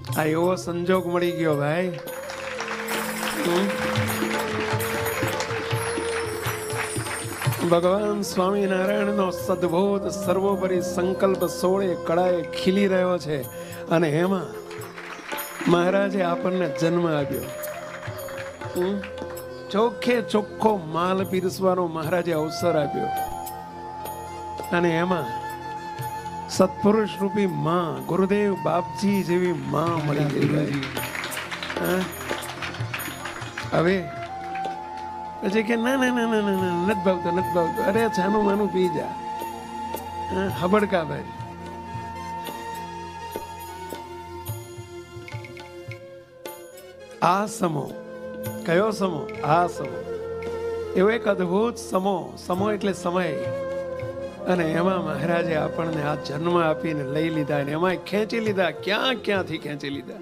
આ એવો સંજોગ મળી ગયો ભાઈ. ભગવાન સ્વામિનારાયણનો સદબોધ સર્વોપરી સંકલ્પ 16 કળાએ ખીલી રહ્યો છે અને એમાં મહારાજે આપણને જન્મ આપ્યો. ચોખ્ખે ચોખ્ખો માલ પીરસવાનો મહારાજે અવસર આપ્યો અને એમાં સત્પુરુષ રૂપી માં ગુરુદેવ બાપજી જેવી માં મળી ગઈ. હવે પછી કે ના ના ના ના ના નથી ભાવતો નથી ભાવતો. અરે છાનું માનું પી જા. હબડકા ભાઈ. આ સમો કયો સમો? આ સમો એવો એક અદ્ભુત સમો. સમો એટલે સમય. અને એમાં મહારાજે આપણને આ જન્મ આપીને લઈ લીધા અને એમાં ખેંચી લીધા. ક્યાંથી ખેંચી લીધા?